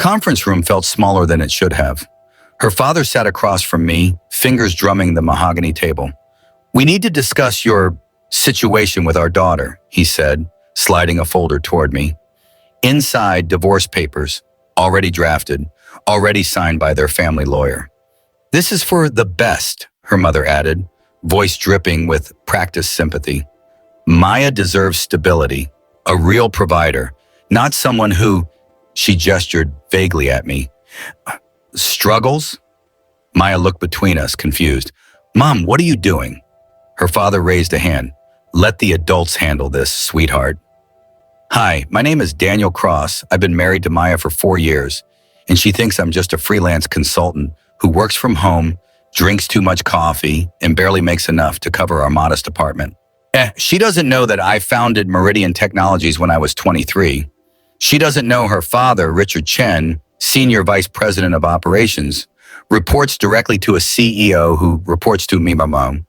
conference room felt smaller than it should have. Her father sat across from me, fingers drumming the mahogany table. "We need to discuss your situation with our daughter," he said, sliding a folder toward me. Inside, divorce papers, already drafted, already signed by their family lawyer. "This is for the best," her mother added, voice dripping with practiced sympathy. "Maya deserves stability, a real provider, not someone who," she gestured vaguely at me, "struggles?" Maya looked between us, confused. "Mom, what are you doing?" Her father raised a hand. "Let the adults handle this, sweetheart." "Hi, my name is Daniel Cross. I've been married to Maya for 4 years, and she thinks I'm just a freelance consultant who works from home, drinks too much coffee, and barely makes enough to cover our modest apartment. She doesn't know that I founded Meridian Technologies when I was 23. She doesn't know her father, Richard Chen, Senior Vice President of Operations, reports directly to a CEO who reports to me, my mom.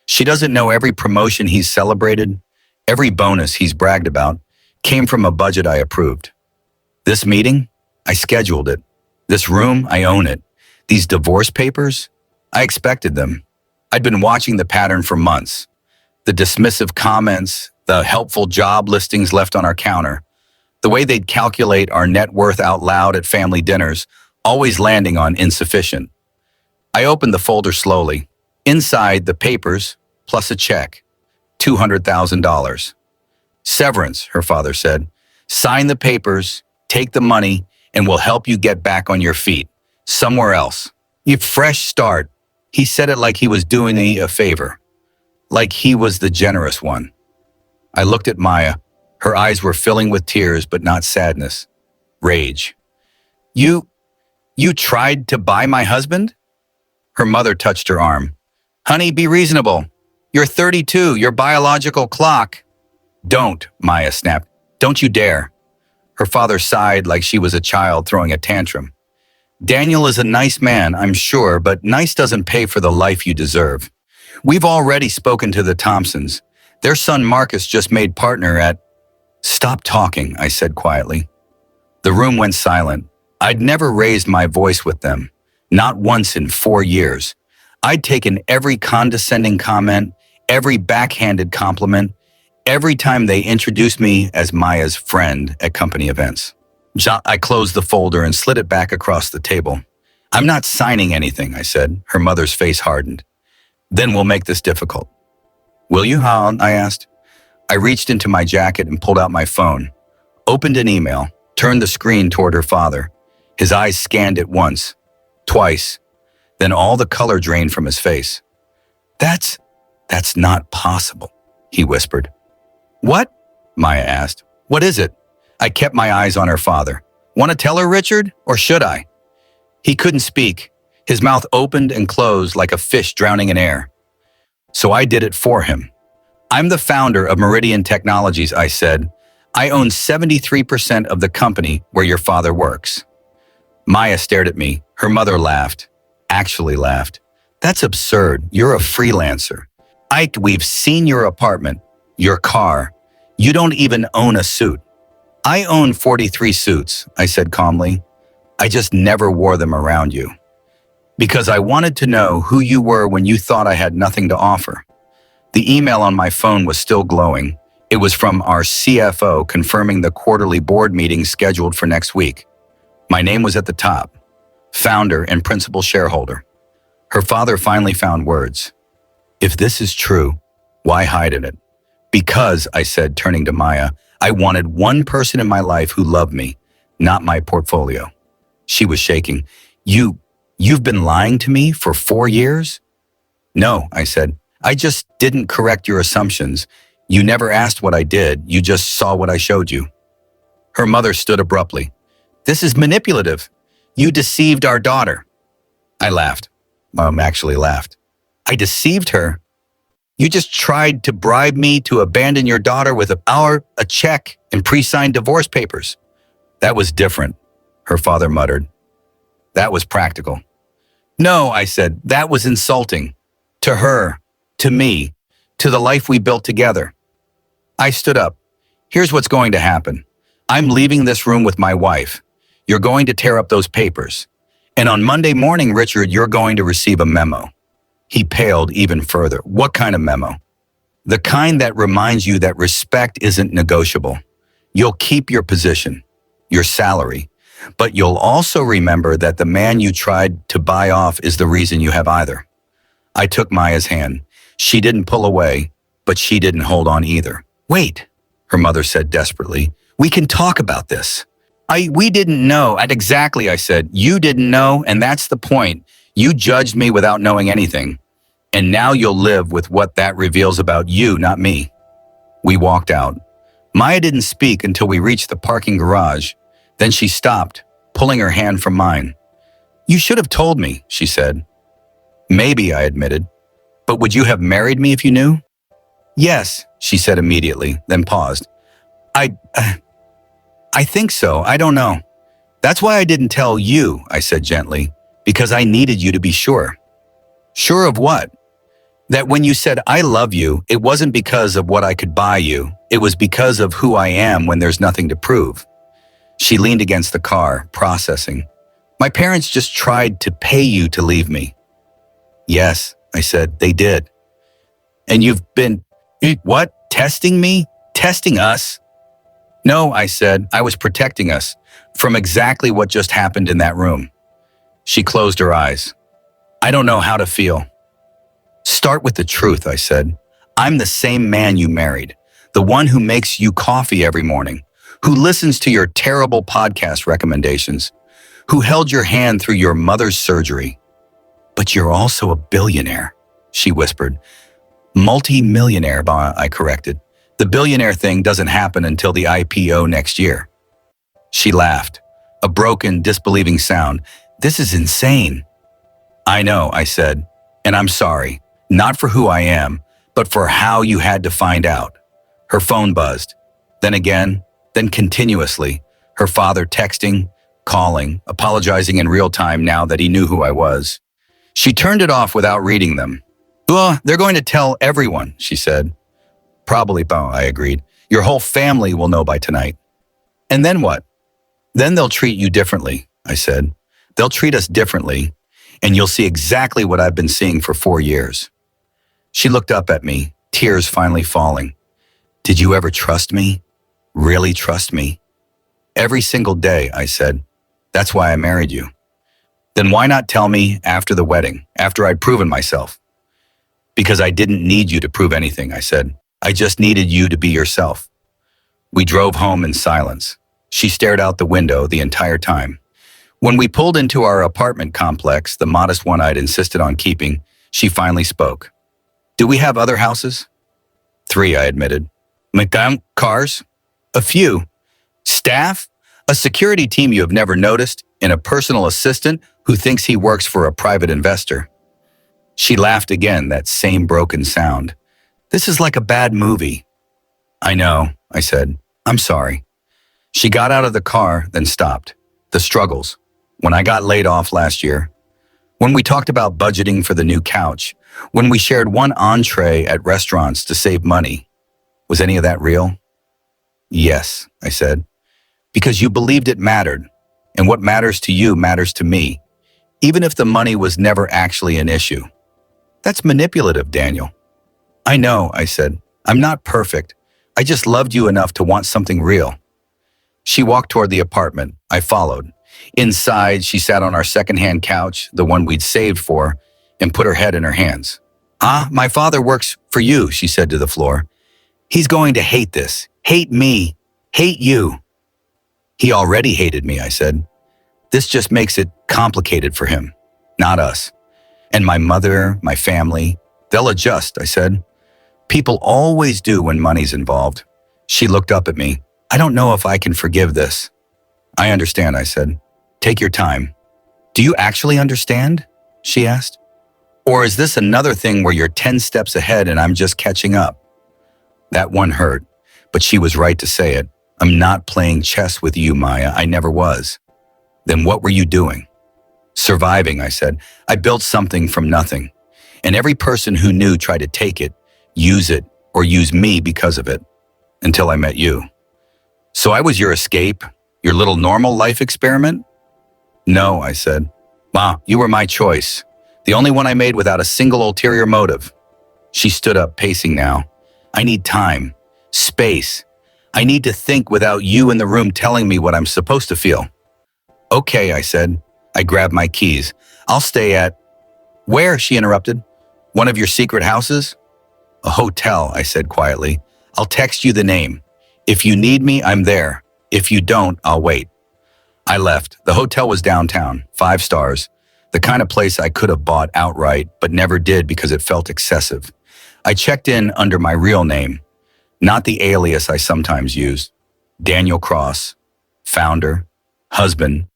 She doesn't know every promotion he's celebrated, every bonus he's bragged about, came from a budget I approved. This meeting, I scheduled it. This room, I own it. These divorce papers, I expected them. I'd been watching the pattern for months. The dismissive comments, the helpful job listings left on our counter, the way they'd calculate our net worth out loud at family dinners, always landing on insufficient. I opened the folder slowly. Inside, the papers, plus a check, $200,000. "Severance," her father said. "Sign the papers, take the money, and we'll help you get back on your feet. Somewhere else. You fresh start." He said it like he was doing me a favor. Like he was the generous one. I looked at Maya. Her eyes were filling with tears, but not sadness. Rage. You tried to buy my husband?" Her mother touched her arm. "Honey, be reasonable. You're 32, your biological clock." "Don't," Maya snapped. "Don't you dare." Her father sighed like she was a child throwing a tantrum. "Daniel is a nice man, I'm sure, but nice doesn't pay for the life you deserve. We've already spoken to the Thompsons. Their son Marcus just made partner at—" "Stop talking," I said quietly. The room went silent. I'd never raised my voice with them, not once in 4 years. I'd taken every condescending comment, every backhanded compliment, every time they introduced me as Maya's friend at company events. I closed the folder and slid it back across the table. "I'm not signing anything," I said. Her mother's face hardened. "Then we'll make this difficult." "Will you?" I asked. I reached into my jacket and pulled out my phone, opened an email, turned the screen toward her father. His eyes scanned it once, twice, then all the color drained from his face. That's not possible," he whispered. "What?" Maya asked. "What is it?" I kept my eyes on her father. "Want to tell her, Richard, or should I?" He couldn't speak. His mouth opened and closed like a fish drowning in air. So I did it for him. "I'm the founder of Meridian Technologies," I said. "I own 73% of the company where your father works." Maya stared at me. Her mother laughed. Actually laughed. "That's absurd. You're a freelancer. Ike, we've seen your apartment, your car. You don't even own a suit." "I own 43 suits," I said calmly. "I just never wore them around you. Because I wanted to know who you were when you thought I had nothing to offer." The email on my phone was still glowing. It was from our CFO confirming the quarterly board meeting scheduled for next week. My name was at the top, founder and principal shareholder. Her father finally found words. "If this is true, why hide it?" "Because," I said, turning to Maya, "I wanted one person in my life who loved me, not my portfolio." She was shaking. You've been lying to me for 4 years?" "No," I said. "I just didn't correct your assumptions. You never asked what I did. You just saw what I showed you." Her mother stood abruptly. "This is manipulative. You deceived our daughter." I laughed. Mom actually laughed. "I deceived her? You just tried to bribe me to abandon your daughter with a check and pre-signed divorce papers." "That was different," her father muttered. "That was practical." "No," I said, "that was insulting. To her, to me, to the life we built together." I stood up. "Here's what's going to happen. I'm leaving this room with my wife. You're going to tear up those papers. And on Monday morning, Richard, you're going to receive a memo. He paled even further. What kind of memo? The kind that reminds you that respect isn't negotiable. You'll keep your position, your salary, but you'll also remember that the man you tried to buy off is the reason you have either. I took Maya's hand. She didn't pull away, but she didn't hold on either. Wait, her mother said desperately. We can talk about this. We didn't know. Exactly, I said. You didn't know, and that's the point. You judged me without knowing anything. And now you'll live with what that reveals about you, not me. We walked out. Maya didn't speak until we reached the parking garage. Then she stopped, pulling her hand from mine. You should have told me, she said. Maybe, I admitted. But would you have married me if you knew? Yes, she said immediately, then paused. I think so. I don't know. That's why I didn't tell you, I said gently, because I needed you to be sure. Sure of what? That when you said I love you, it wasn't because of what I could buy you. It was because of who I am when there's nothing to prove. She leaned against the car, processing. My parents just tried to pay you to leave me. Yes, I said, they did. And you've been, what? Testing me? Testing us? No, I said, I was protecting us from exactly what just happened in that room. She closed her eyes. I don't know how to feel. Start with the truth, I said. I'm the same man you married, the one who makes you coffee every morning, who listens to your terrible podcast recommendations, who held your hand through your mother's surgery. But you're also a billionaire, she whispered. Multi-millionaire, I corrected. The billionaire thing doesn't happen until the IPO next year. She laughed, a broken, disbelieving sound. This is insane. I know, I said, and I'm sorry, not for who I am, but for how you had to find out. Her phone buzzed. Then again, then continuously, her father texting, calling, apologizing in real time now that he knew who I was. She turned it off without reading them. Well, they're going to tell everyone, she said. Probably, I agreed. Your whole family will know by tonight. And then what? Then they'll treat you differently, I said. They'll treat us differently, and you'll see exactly what I've been seeing for 4 years. She looked up at me, tears finally falling. Did you ever trust me? Really trust me? Every single day, I said. That's why I married you. Then why not tell me after the wedding, after I'd proven myself? Because I didn't need you to prove anything, I said. I just needed you to be yourself. We drove home in silence. She stared out the window the entire time. When we pulled into our apartment complex, the modest one I'd insisted on keeping, she finally spoke. Do we have other houses? 3, I admitted. Cars? A few. Staff? A security team you have never noticed, and a personal assistant who thinks he works for a private investor. She laughed again, that same broken sound. This is like a bad movie. I know, I said. I'm sorry. She got out of the car, then stopped. The struggles. When I got laid off last year. When we talked about budgeting for the new couch. When we shared one entree at restaurants to save money. Was any of that real? Yes, I said. Because you believed it mattered. And what matters to you matters to me. Even if the money was never actually an issue. That's manipulative, Daniel. I know, I said. I'm not perfect. I just loved you enough to want something real. She walked toward the apartment. I followed. Inside, she sat on our secondhand couch, the one we'd saved for, and put her head in her hands. My father works for you, she said to the floor. He's going to hate this. Hate me. Hate you. He already hated me, I said. This just makes it complicated for him, not us. And my mother, my family, they'll adjust, I said. People always do when money's involved. She looked up at me. I don't know if I can forgive this. I understand, I said. Take your time. Do you actually understand? She asked. Or is this another thing where you're 10 steps ahead and I'm just catching up? That one hurt, but she was right to say it. I'm not playing chess with you, Maya. I never was. Then what were you doing? Surviving, I said. I built something from nothing. And every person who knew tried to take it, use it, or use me because of it. Until I met you. So I was your escape, Your little normal life experiment? No, I said. Ma, you were my choice. The only one I made without a single ulterior motive. She stood up, pacing now. I need time. Space. I need to think without you in the room telling me what I'm supposed to feel. Okay, I said. I grabbed my keys. I'll stay at… Where? She interrupted. One of your secret houses? A hotel, I said quietly. I'll text you the name. If you need me, I'm there. If you don't, I'll wait. I left. The hotel was downtown, 5 stars. The kind of place I could have bought outright, but never did because it felt excessive. I checked in under my real name, not the alias I sometimes use. Daniel Cross, founder, husband,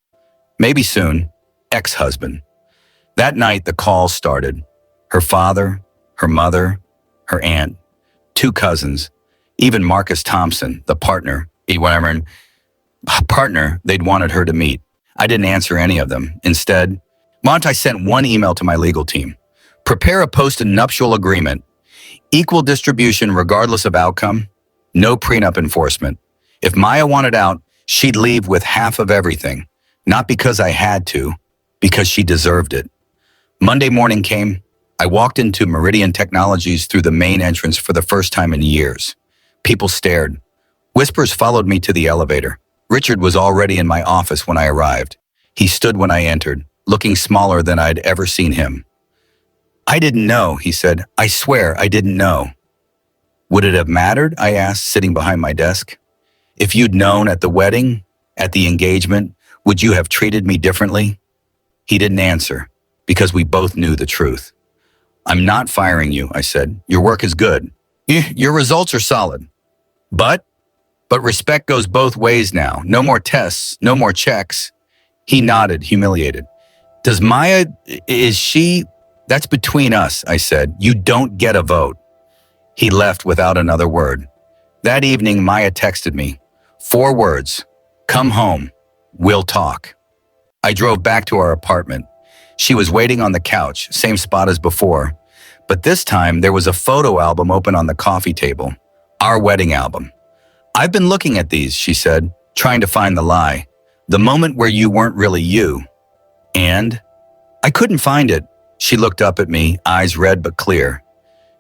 maybe soon, ex-husband. That night, the calls started. Her father, her mother, her aunt, 2 cousins, even Marcus Thompson, the partner they'd wanted her to meet. I didn't answer any of them. Instead, I sent one email to my legal team. Prepare a post-nuptial agreement. Equal distribution regardless of outcome. No prenup enforcement. If Maya wanted out, she'd leave with half of everything. Not because I had to, because she deserved it. Monday morning came. I walked into Meridian Technologies through the main entrance for the first time in years. People stared. Whispers followed me to the elevator. Richard was already in my office when I arrived. He stood when I entered, looking smaller than I'd ever seen him. I didn't know, he said. I swear I didn't know. Would it have mattered? I asked, sitting behind my desk. If you'd known at the wedding, at the engagement, would you have treated me differently? He didn't answer, because we both knew the truth. I'm not firing you, I said. Your work is good. Your results are solid. But respect goes both ways now. No more tests, no more checks. He nodded, humiliated. Does Maya, is she… That's between us, I said. You don't get a vote. He left without another word. That evening, Maya texted me. 4 words. Come home. We'll talk. I drove back to our apartment. She was waiting on the couch, same spot as before. But this time, there was a photo album open on the coffee table. Our wedding album. I've been looking at these, she said, trying to find the lie. The moment where you weren't really you. And? I couldn't find it. She looked up at me, eyes red but clear.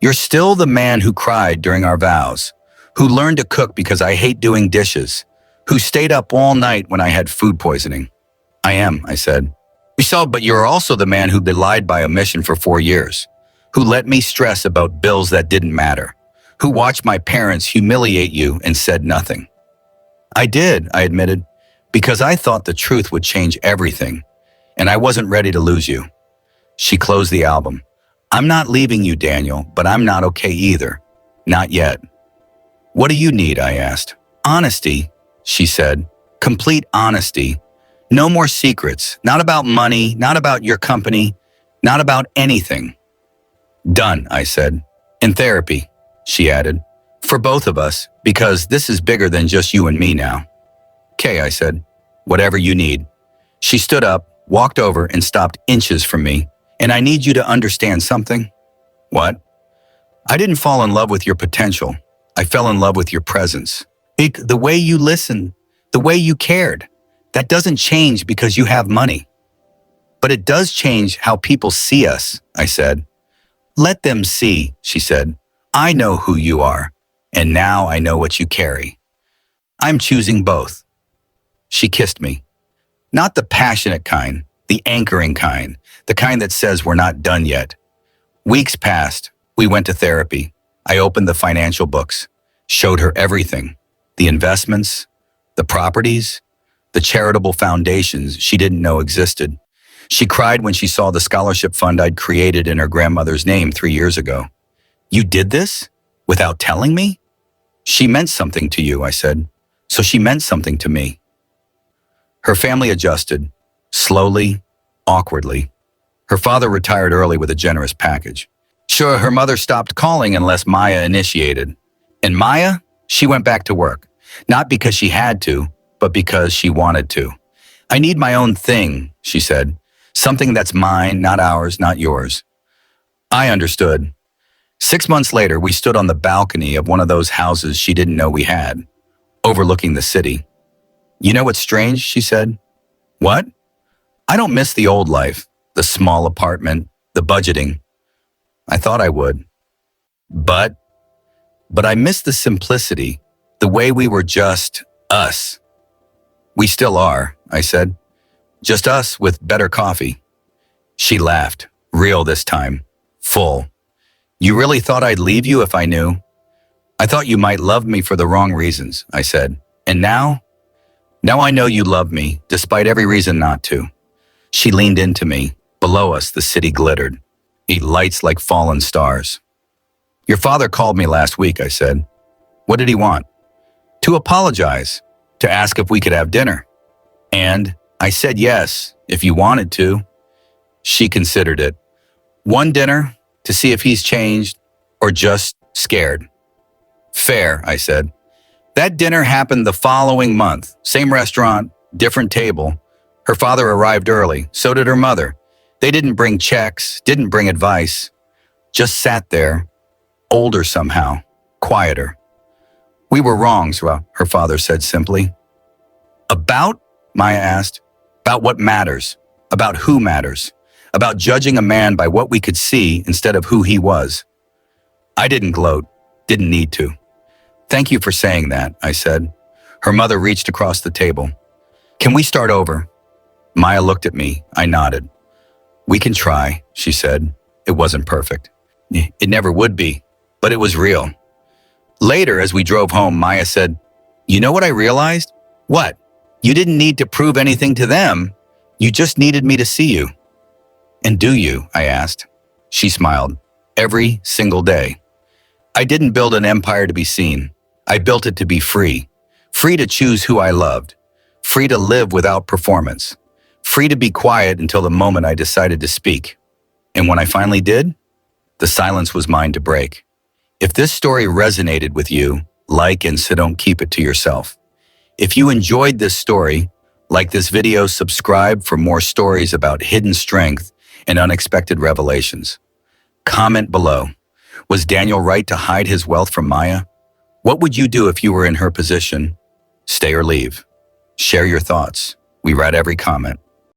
You're still the man who cried during our vows, who learned to cook because I hate doing dishes, who stayed up all night when I had food poisoning. I am, I said. But you're also the man who lied by omission for 4 years, who let me stress about bills that didn't matter, who watched my parents humiliate you and said nothing. I did, I admitted, because I thought the truth would change everything, and I wasn't ready to lose you. She closed the album. I'm not leaving you, Daniel, but I'm not okay either. Not yet. What do you need? I asked. Honesty, she said. Complete honesty. No more secrets. Not about money, not about your company, not about anything. Done, I said. In therapy, she added. For both of us, because this is bigger than just you and me now. Okay, I said. Whatever you need. She stood up, walked over, and stopped inches from me. And I need you to understand something. What? I didn't fall in love with your potential. I fell in love with your presence. The way you listened, the way you cared. That doesn't change because you have money. But it does change how people see us, I said. Let them see, she said. I know who you are, and now I know what you carry. I'm choosing both. She kissed me. Not the passionate kind, the anchoring kind, the kind that says we're not done yet. Weeks passed. We went to therapy. I opened the financial books, showed her everything, the investments, the properties, the charitable foundations she didn't know existed. She cried when she saw the scholarship fund I'd created in her grandmother's name 3 years ago. You did this? Without telling me? She meant something to you, I said. So she meant something to me. Her family adjusted, slowly, awkwardly. Her father retired early with a generous package. Sure, her mother stopped calling unless Maya initiated. And Maya, she went back to work. Not because she had to, but because she wanted to. I need my own thing, she said. Something that's mine, not ours, not yours. I understood. 6 months later, we stood on the balcony of one of those houses she didn't know we had, overlooking the city. You know what's strange? She said. What? I don't miss the old life, the small apartment, the budgeting. I thought I would. But, but I miss the simplicity, the way we were just us. We still are, I said. Just us with better coffee. She laughed, real this time, full. You really thought I'd leave you if I knew? I thought you might love me for the wrong reasons, I said. And now? Now I know you love me, despite every reason not to. She leaned into me. Below us, the city glittered. Lights like fallen stars. Your father called me last week, I said. What did he want? To apologize, to ask if we could have dinner. And I said yes, if you wanted to. She considered it. One dinner, to see if he's changed, or just scared. Fair, I said. That dinner happened the following month. Same restaurant, different table. Her father arrived early, so did her mother. They didn't bring checks, didn't bring advice. Just sat there, older somehow, quieter. We were wrong, her father said simply. About? Maya asked. About what matters. About who matters. About judging a man by what we could see instead of who he was. I didn't gloat, didn't need to. Thank you for saying that, I said. Her mother reached across the table. Can we start over? Maya looked at me. I nodded. We can try, she said. It wasn't perfect. It never would be, but it was real. Later, as we drove home, Maya said, You know what I realized? What? You didn't need to prove anything to them. You just needed me to see you. And do you? I asked. She smiled. Every single day. I didn't build an empire to be seen. I built it to be free. Free to choose who I loved. Free to live without performance. Free to be quiet until the moment I decided to speak. And when I finally did, the silence was mine to break. If this story resonated with you, like and so don't keep it to yourself. If you enjoyed this story, like this video, subscribe for more stories about hidden strength and unexpected revelations. Comment below. Was Daniel right to hide his wealth from Maya? What would you do if you were in her position? Stay or leave. Share your thoughts. We read every comment.